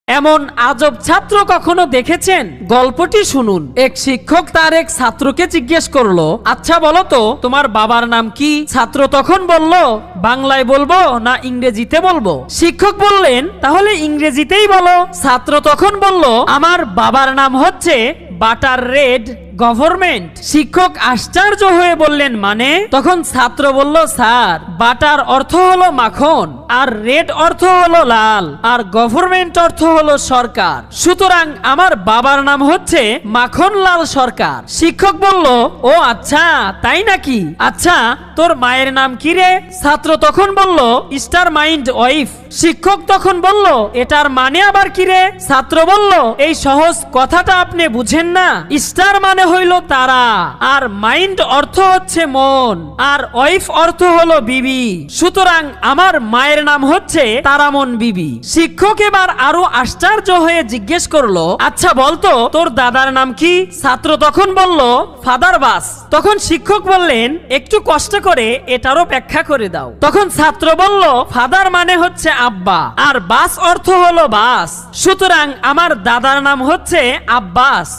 এমন আজব ছাত্র কখনো দেখেছেন? গল্পটি শুনুন। এক শিক্ষক তার এক ছাত্রকে জিজ্ঞেস করলো, আচ্ছা বলো তো তোমার বাবার নাম কি? ছাত্র তখন বলল, বাংলায় বলবো না ইংরেজিতে বলবো? শিক্ষক বললেন, তাহলে ইংরেজিতেই বলো। ছাত্র তখন বলল, আমার বাবার নাম হচ্ছে বাটার রেড গভর্নমেন্ট। শিক্ষক আশ্চর্য হয়ে বললেন, মানে? তখন ছাত্র বলল, স্যার, বাটার অর্থ হলো মাখন, আর রেড অর্থ হলো লাল, আর গভর্নমেন্ট অর্থ হলো সরকার। সুতরাং আমার বাবার নাম হচ্ছে মাখনলাল সরকার। শিক্ষক বলল, ও আচ্ছা, তাই নাকি? আচ্ছা, তোর মায়ের নাম কি রে? ছাত্র তখন বলল, স্টার মাইন্ড ওয়াইফ। শিক্ষক তখন বলল, এটার মানে আবার কি রে? ছাত্র বলল, এই সহজ কথাটা আপনি বুঝেন না? স্টার মানে হইল তারা, আর মাইন্ড অর্থ হচ্ছে মন, আর ওয়াইফ অর্থ হলো বিবি। সুতরাং আমার মায়ের নাম হচ্ছে তারামন বিবি। শিক্ষক এবার আরো আশ্চর্য হয়ে জিজ্ঞেস করলো, আচ্ছা বলতো তোর দাদার নাম কি? ছাত্র তখন বলল, ফাদার বাস। তখন শিক্ষক বললেন, একটু কষ্ট করে এটারও ব্যাখ্যা করে দাও। তখন ছাত্র বলল, ফাদার মানে হচ্ছে আব্বা, আর বাস অর্থ হলো বাস। সুতরাং আমার দাদার নাম হচ্ছে আব্বাস।